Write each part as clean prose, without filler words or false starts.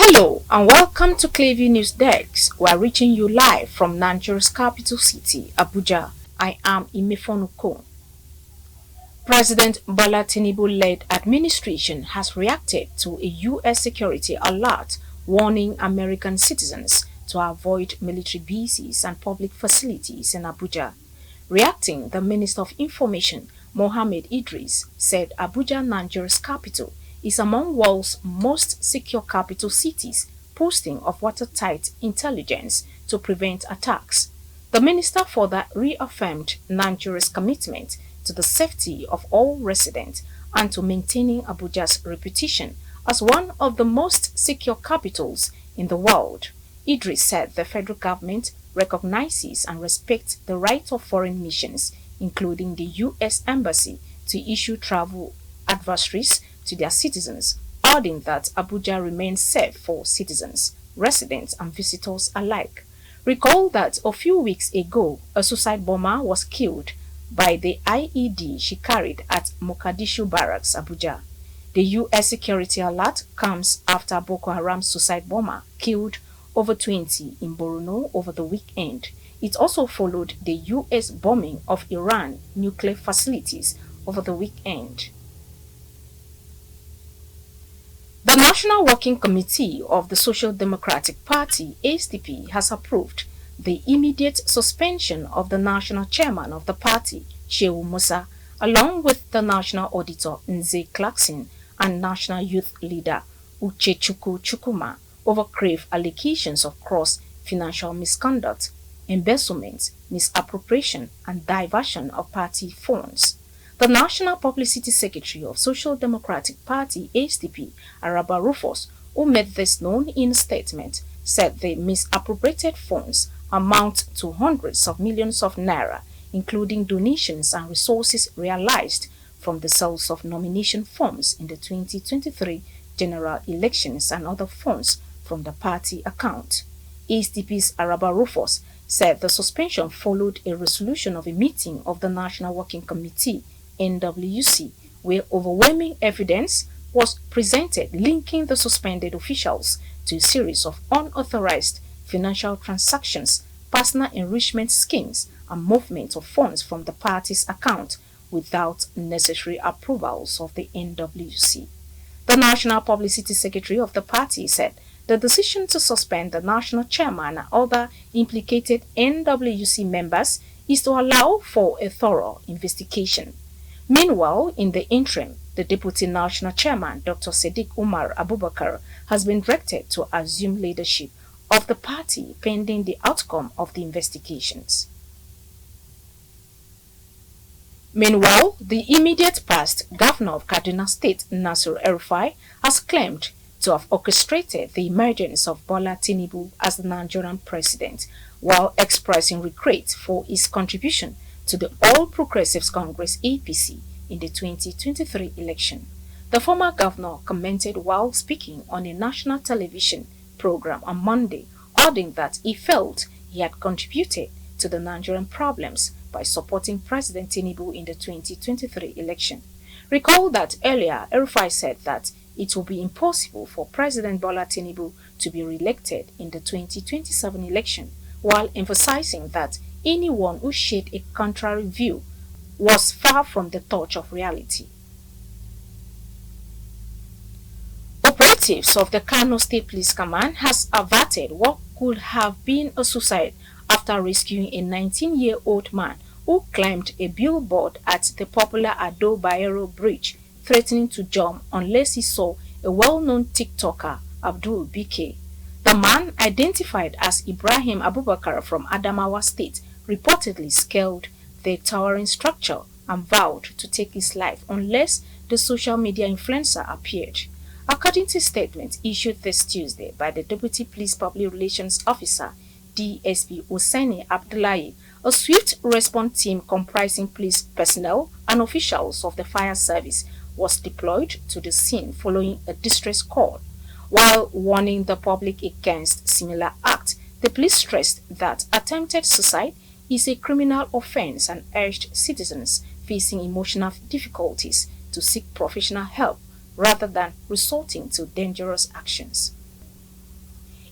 Hello and welcome to Clearview News Desk. We are reaching you live from Nigeria's capital city, Abuja. I am Imefonuko. President Bola Tinubu-led administration has reacted to a U.S. security alert warning American citizens to avoid military bases and public facilities in Abuja. Reacting, the Minister of Information, Mohammed Idris, said Abuja, Nigeria's capital, is among world's most secure capital cities, boasting of watertight intelligence to prevent attacks. The minister further reaffirmed Nigeria's commitment to the safety of all residents and to maintaining Abuja's reputation as one of the most secure capitals in the world. Idris said the federal government recognizes and respects the right of foreign missions, including the U.S. Embassy, to issue travel advisories to their citizens, adding that Abuja remains safe for citizens, residents and visitors alike. Recall that a few weeks ago, a suicide bomber was killed by the IED she carried at Mogadishu Barracks, Abuja. The U.S. security alert comes after Boko Haram suicide bomber killed over 20 in Borno over the weekend. It also followed the U.S. bombing of Iran nuclear facilities over the weekend. The National Working Committee of the Social Democratic Party, SDP, has approved the immediate suspension of the national chairman of the party, Shehu Musa, along with the national auditor, Nze Clarkson, and national youth leader, Uchechukwu Chukwuma, over grave allegations of gross financial misconduct, embezzlement, misappropriation, and diversion of party funds. The National Publicity Secretary of Social Democratic Party, SDP, Araba Rufus, who made this known in a statement, said the misappropriated funds amount to hundreds of millions of naira, including donations and resources realized from the sales of nomination forms in the 2023 general elections and other funds from the party account. SDP's Araba Rufus said the suspension followed a resolution of a meeting of the National Working Committee, NWC, where overwhelming evidence was presented linking the suspended officials to a series of unauthorized financial transactions, personal enrichment schemes, and movement of funds from the party's account without necessary approvals of the NWC. The National Publicity Secretary of the party said the decision to suspend the national chairman and other implicated NWC members is to allow for a thorough investigation. Meanwhile, in the interim, the Deputy National Chairman, Dr. Sadiq Umar Abubakar, has been directed to assume leadership of the party pending the outcome of the investigations. Meanwhile, the immediate past governor of Kaduna State, Nasir El-Rufai, has claimed to have orchestrated the emergence of Bola Tinubu as the Nigerian president, while expressing regret for his contribution to the All Progressives Congress APC in the 2023 election. The former governor commented while speaking on a national television program on Monday, adding that he felt he had contributed to the Nigerian problems by supporting President Tinubu in the 2023 election. Recall that earlier, El-Rufai said that it will be impossible for President Bola Tinubu to be re-elected in the 2027 election, while emphasizing that anyone who shared a contrary view was far from the touch of reality. Operatives of the Kano State Police Command has averted what could have been a suicide after rescuing a 19-year-old man who climbed a billboard at the popular Ado Bayero Bridge, threatening to jump unless he saw a well-known TikToker, Abdul BK. The man, identified as Ibrahim Abubakar from Adamawa State, reportedly scaled the towering structure and vowed to take his life unless the social media influencer appeared. According to a statement issued this Tuesday by the Deputy Police Public Relations Officer, DSP Hosseini Abdullahi, a swift response team comprising police personnel and officials of the fire service was deployed to the scene following a distress call. While warning the public against similar acts, the police stressed that attempted suicide is a criminal offense and urged citizens facing emotional difficulties to seek professional help rather than resorting to dangerous actions.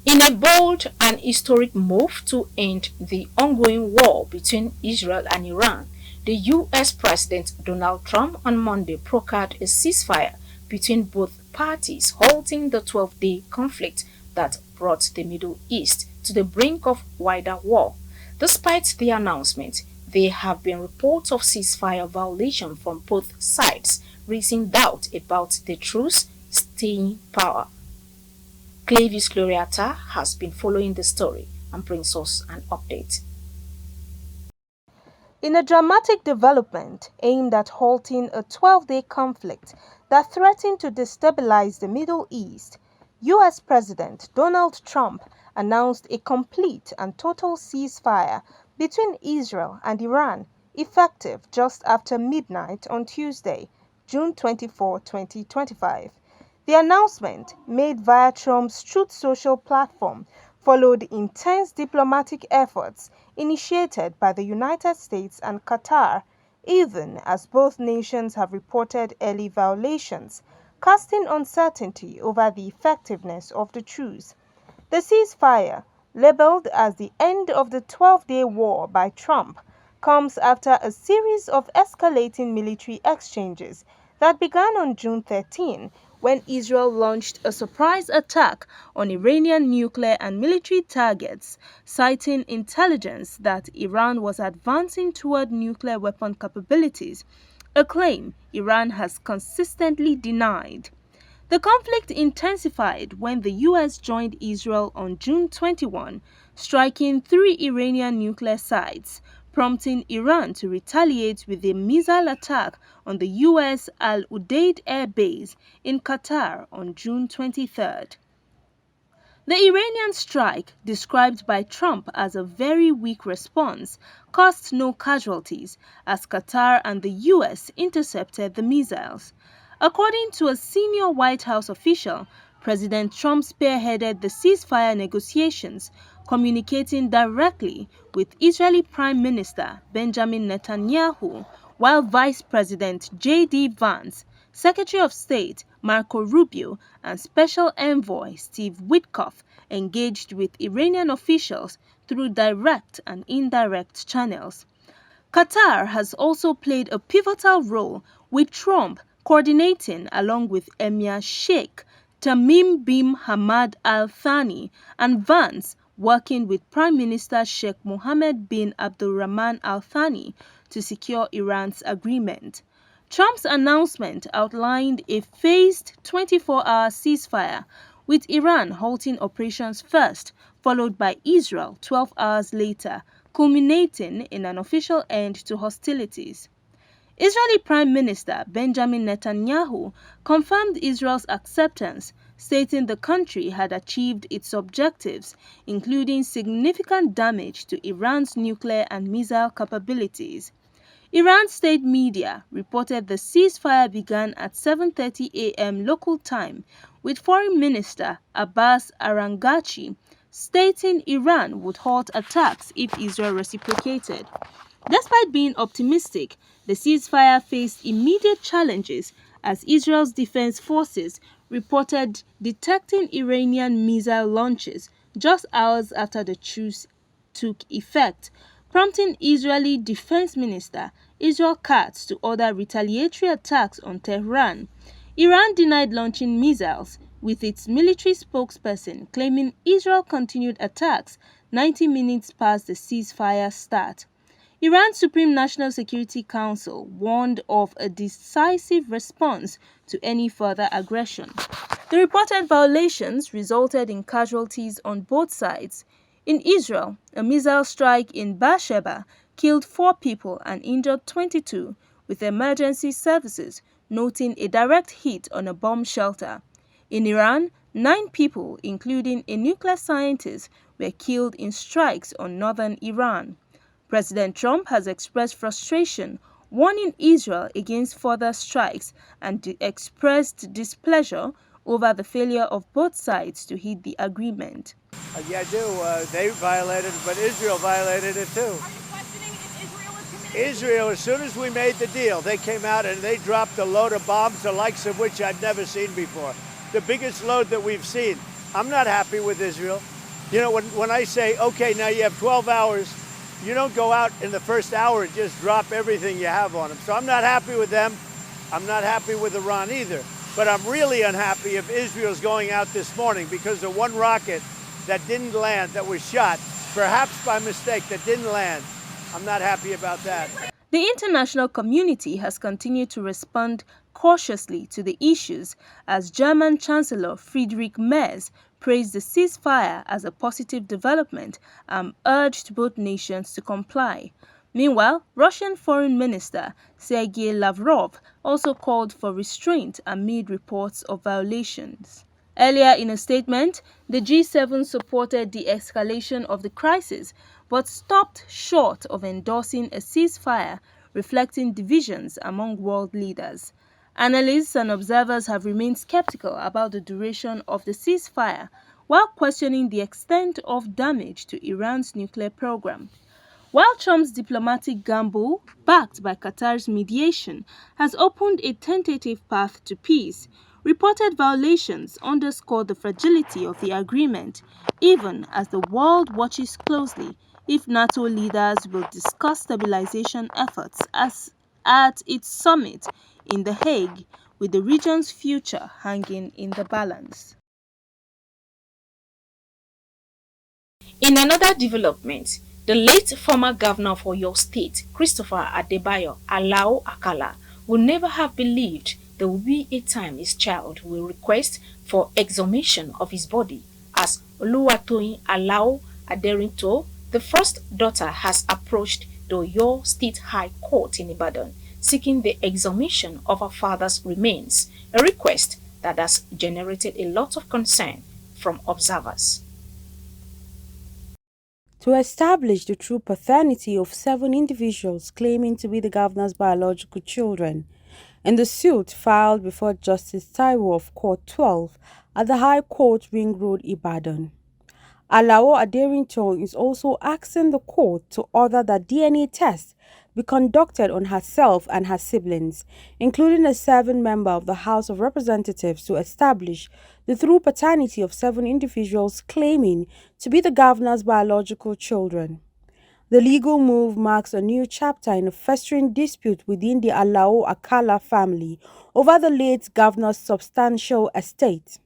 In a bold and historic move to end the ongoing war between Israel and Iran, the US President Donald Trump on Monday proclaimed a ceasefire between both parties, halting the 12-day conflict that brought the Middle East to the brink of wider war. Despite the announcement, there have been reports of ceasefire violation from both sides, raising doubt about the truce's staying power. Clavis Gloriata has been following the story and brings us an update. In a dramatic development aimed at halting a 12-day conflict that threatened to destabilize the Middle East, U.S. President Donald Trump announced a complete and total ceasefire between Israel and Iran, effective just after midnight on Tuesday, June 24, 2025. The announcement, made via Trump's Truth Social platform, followed intense diplomatic efforts initiated by the United States and Qatar, even as both nations have reported early violations, casting uncertainty over the effectiveness of the truce. The ceasefire, labeled as the end of the 12-day war by Trump, comes after a series of escalating military exchanges that began on June 13 when Israel launched a surprise attack on Iranian nuclear and military targets, citing intelligence that Iran was advancing toward nuclear weapon capabilities, a claim Iran has consistently denied. The conflict intensified when the U.S. joined Israel on June 21, striking 3 Iranian nuclear sites, prompting Iran to retaliate with a missile attack on the U.S. Al-Udeid Air Base in Qatar on June 23. The Iranian strike, described by Trump as a very weak response, caused no casualties as Qatar and the U.S. intercepted the missiles. According to a senior White House official, President Trump spearheaded the ceasefire negotiations, communicating directly with Israeli Prime Minister Benjamin Netanyahu, while Vice President J.D. Vance, Secretary of State Marco Rubio, and Special Envoy Steve Witkoff engaged with Iranian officials through direct and indirect channels. Qatar has also played a pivotal role, with Trump coordinating along with Emir Sheikh Tamim bin Hamad Al Thani and Vance working with Prime Minister Sheikh Mohammed bin Abdulrahman Al Thani to secure Iran's agreement. Trump's announcement outlined a phased 24-hour ceasefire, with Iran halting operations first, followed by Israel 12 hours later, culminating in an official end to hostilities. Israeli Prime Minister Benjamin Netanyahu confirmed Israel's acceptance, stating the country had achieved its objectives, including significant damage to Iran's nuclear and missile capabilities. Iran state media reported the ceasefire began at 7:30 a.m. local time, with Foreign Minister Abbas Aranghachi stating Iran would halt attacks if Israel reciprocated. Despite being optimistic, the ceasefire faced immediate challenges as Israel's defense forces reported detecting Iranian missile launches just hours after the truce took effect, prompting Israeli Defense Minister Israel Katz to order retaliatory attacks on Tehran. Iran denied launching missiles, with its military spokesperson claiming Israel continued attacks 90 minutes past the ceasefire start. Iran's Supreme National Security Council warned of a decisive response to any further aggression. The reported violations resulted in casualties on both sides. In Israel, a missile strike in Beersheba killed 4 people and injured 22, with emergency services noting a direct hit on a bomb shelter. In Iran, 9 people, including a nuclear scientist, were killed in strikes on northern Iran. President Trump has expressed frustration, warning Israel against further strikes and expressed displeasure over the failure of both sides to hit the agreement. Yeah, I do. They violated it, but Israel violated it too. Are you questioning if Israel is committed? Israel, as soon as we made the deal, they came out and they dropped a load of bombs, the likes of which I've never seen before. The biggest load that we've seen. I'm not happy with Israel. You know, when I say, okay, now you have 12 hours, you don't go out in the first hour and just drop everything you have on them. So I'm not happy with them. I'm not happy with Iran either. But I'm really unhappy if Israel's going out this morning because of one rocket that didn't land, that was shot, perhaps by mistake, that didn't land. I'm not happy about that. The international community has continued to respond cautiously to the issues as German Chancellor Friedrich Merz praised the ceasefire as a positive development and urged both nations to comply. Meanwhile, Russian Foreign Minister Sergei Lavrov also called for restraint amid reports of violations. Earlier in a statement, the G7 supported the escalation of the crisis but stopped short of endorsing a ceasefire, reflecting divisions among world leaders. Analysts and observers have remained skeptical about the duration of the ceasefire, while questioning the extent of damage to Iran's nuclear program. While Trump's diplomatic gamble, backed by Qatar's mediation, has opened a tentative path to peace, reported violations underscore the fragility of the agreement, even as the world watches closely if NATO leaders will discuss stabilization efforts at its summit in The Hague, with the region's future hanging in the balance. In another development, the late former governor of Oyo State, Christopher Adebayo Alao Akala, would never have believed there will be a time his child will request for exhumation of his body, as Oluwatoyin Alao Aderinto, the first daughter, has approached the Oyo State High Court in Ibadan, seeking the exhumation of her father's remains, a request that has generated a lot of concern from observers. To establish the true paternity of 7 individuals claiming to be the governor's biological children, in the suit filed before Justice Taiwo of Court 12 at the High Court Ring Road, Ibadan. Alao Aderinto is also asking the court to order that DNA tests be conducted on herself and her siblings, including a 7th member of the House of Representatives, to establish the true paternity of 7 individuals claiming to be the governor's biological children. The legal move marks a new chapter in a festering dispute within the Alao Akala family over the late governor's substantial estate.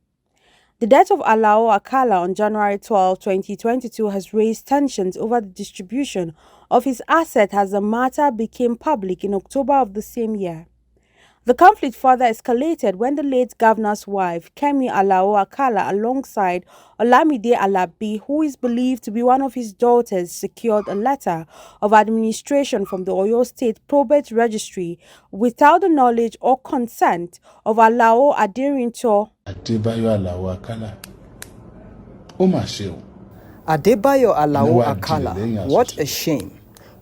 The death of Alao Akala on January 12, 2022 has raised tensions over the distribution of his assets as the matter became public in October of the same year. The conflict further escalated when the late governor's wife, Kemi Alao Akala, alongside Olamide Alabi, who is believed to be one of his daughters, secured a letter of administration from the Oyo State Probate Registry without the knowledge or consent of Alao Aderinto. Adebayo Alao Akala. Ó mà ṣe o. Adebayo Alao Akala, what a shame.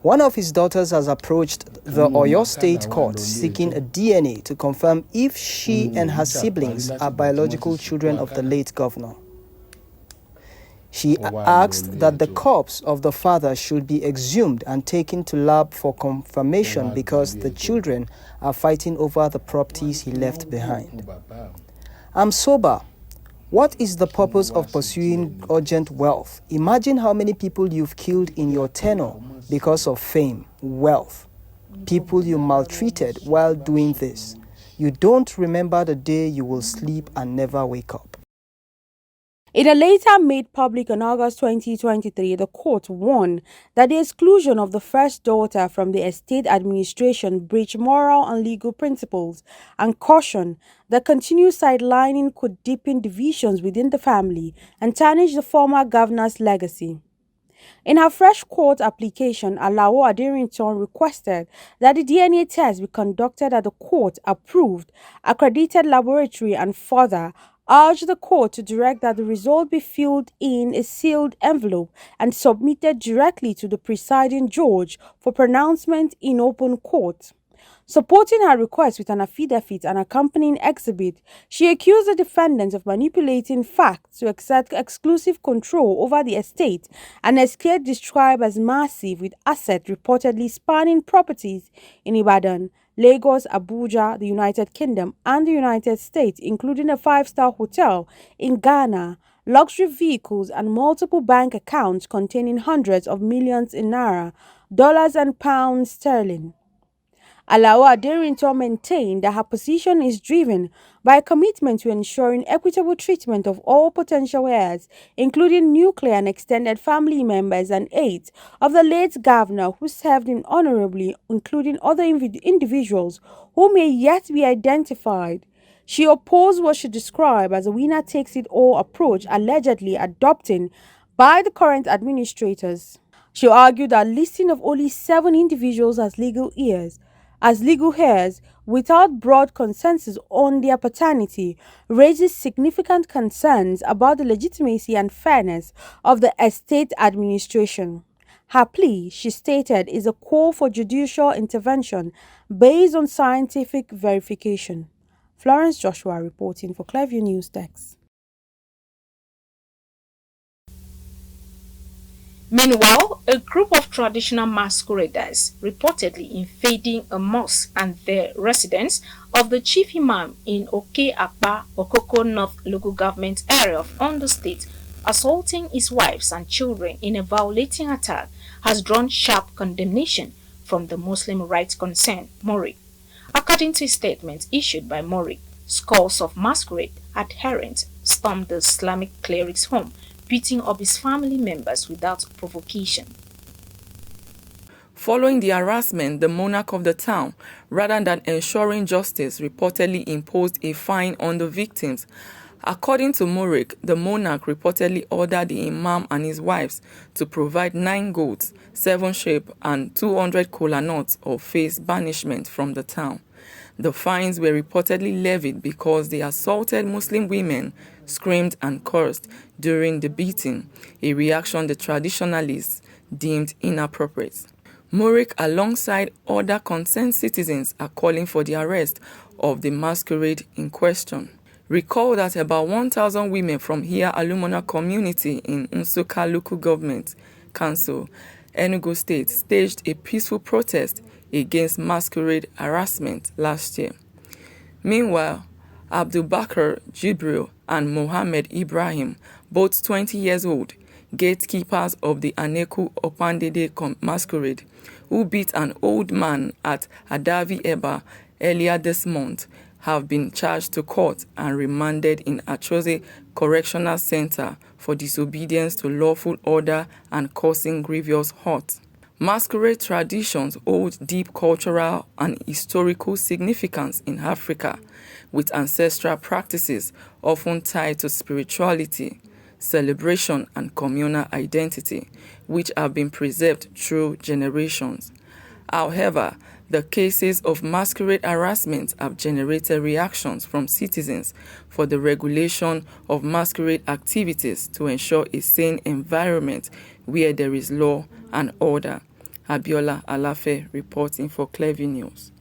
One of his daughters has approached the Oyo State Court seeking a DNA to confirm if she and her siblings are biological children of the late governor. She asked that the corpse of the father should be exhumed and taken to lab for confirmation because the children are fighting over the properties he left behind. I'm sober. What is the purpose of pursuing urgent wealth? Imagine how many people you've killed in your tenure because of fame, wealth. People you maltreated while doing this. You don't remember the day you will sleep and never wake up. In a letter made public on August 2023, the court warned that the exclusion of the first daughter from the estate administration breached moral and legal principles, and cautioned that continued sidelining could deepen divisions within the family and tarnish the former governor's legacy. In her fresh court application, Alao Aderinto requested that the DNA test be conducted at the court-approved, accredited laboratory and further urged the court to direct that the result be filled in a sealed envelope and submitted directly to the presiding judge for pronouncement in open court. Supporting her request with an affidavit and accompanying exhibit, she accused the defendants of manipulating facts to exert exclusive control over the estate, an estate described as massive with assets reportedly spanning properties in Ibadan, Lagos, Abuja, the United Kingdom, and the United States, including a 5-star hotel in Ghana, luxury vehicles, and multiple bank accounts containing hundreds of millions in naira, dollars, and pounds sterling. Alao Aderinto maintained that her position is driven by a commitment to ensuring equitable treatment of all potential heirs, including nuclear and extended family members and aides of the late governor who served him honorably, including other individuals who may yet be identified. She opposed what she described as a winner-takes-it-all approach allegedly adopted by the current administrators. She argued that listing of only 7 individuals as legal heirs without broad consensus on their paternity raises significant concerns about the legitimacy and fairness of the estate administration. Her plea, she stated, is a call for judicial intervention based on scientific verification. Florence Joshua reporting for Clearview News Desk. Meanwhile, a group of traditional masqueraders reportedly invading a mosque and the residence of the chief imam in Oke-Akpa, Okoko North local government area of Ondo State, assaulting his wives and children in a violating attack, has drawn sharp condemnation from the Muslim rights concern, Mori. According to a statement issued by Mori, scores of masquerade adherents stormed the Islamic cleric's home, beating up his family members without provocation. Following the harassment, the monarch of the town, rather than ensuring justice, reportedly imposed a fine on the victims. According to Morik, the monarch reportedly ordered the imam and his wives to provide 9 goats, 7 sheep, and 200 kola nuts of face banishment from the town. The fines were reportedly levied because the assaulted Muslim women screamed and cursed during the beating, a reaction the traditionalists deemed inappropriate. Morik, alongside other concerned citizens, are calling for the arrest of the masquerade in question. Recall that about 1,000 women from Hia Alumona community in Nsukka Local Government Council, Enugu State, staged a peaceful protest against masquerade harassment last year. Meanwhile, Abdulbakar Jibril and Mohammed Ibrahim, both 20 years old, gatekeepers of the Aneku Opandede masquerade, who beat an old man at Adavi Eba earlier this month, have been charged to court and remanded in Achoze Correctional Center for disobedience to lawful order and causing grievous hurt. Masquerade traditions hold deep cultural and historical significance in Africa, with ancestral practices often tied to spirituality, celebration, and communal identity, which have been preserved through generations. However, the cases of masquerade harassment have generated reactions from citizens for the regulation of masquerade activities to ensure a sane environment where there is law and order. Abiola Alafe reporting for Clearview News.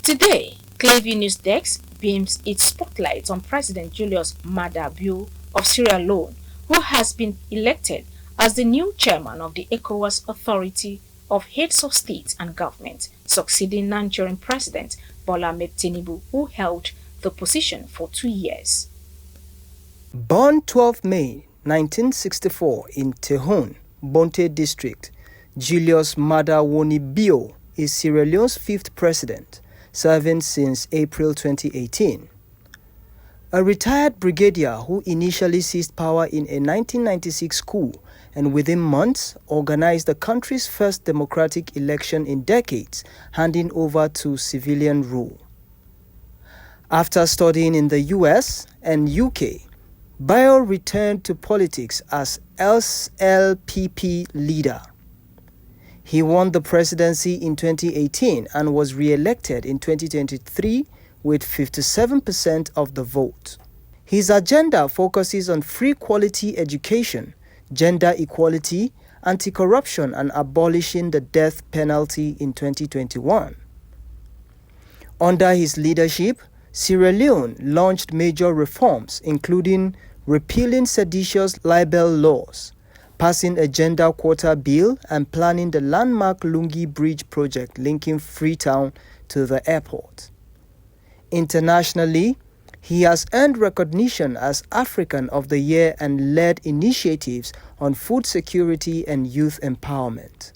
Today, Clearview News Desk beams its spotlight on President Julius Maada Bio of Sierra Leone, who has been elected as the new chairman of the ECOWAS Authority of Heads of State and Government, succeeding Nigerian President Bola Ahmed Tinubu, who held the position for 2 years. Born 12 May 1964 in Tehun, Bonte District, Julius Maada Bio is Sierra Leone's 5th president, serving since April 2018. A retired brigadier who initially seized power in a 1996 coup and within months organized the country's first democratic election in decades, handing over to civilian rule. After studying in the US and UK, Bio returned to politics as LPP leader. He won the presidency in 2018 and was re-elected in 2023 with 57% of the vote. His agenda focuses on free quality education, gender equality, anti-corruption, and abolishing the death penalty in 2021. Under his leadership, Sierra Leone launched major reforms, including repealing seditious libel laws, passing a gender quota bill, and planning the landmark Lungi Bridge project linking Freetown to the airport. Internationally, He has earned recognition as African of the Year and led initiatives on food security and youth empowerment.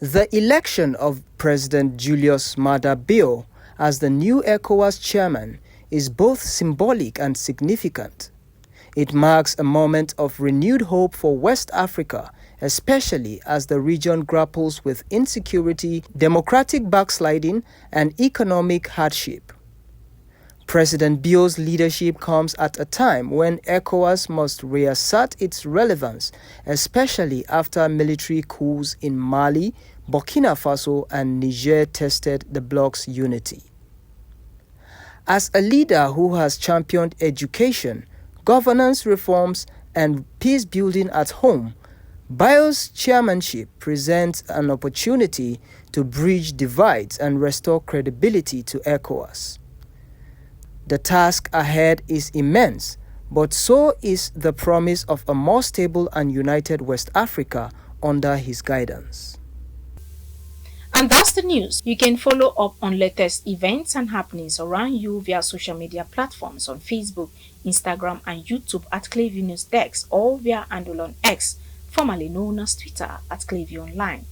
The election of President Julius Maada Bio as the new ECOWAS chairman is both symbolic and significant. It marks a moment of renewed hope for West Africa, especially as the region grapples with insecurity, democratic backsliding, and economic hardship. President Bio's leadership comes at a time when ECOWAS must reassert its relevance, especially after military coups in Mali, Burkina Faso, and Niger tested the bloc's unity. As a leader who has championed education, governance reforms, and peace building at home, Bio's chairmanship presents an opportunity to bridge divides and restore credibility to ECOWAS. The task ahead is immense, but so is the promise of a more stable and united West Africa under his guidance. And that's the news. You can follow up on latest events and happenings around you via social media platforms on Facebook, Instagram, and YouTube at Clavy News Desk or via handle on X, formerly known as Twitter, at Clavy Online.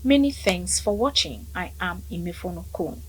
Many thanks for watching. I am Imefono Kon.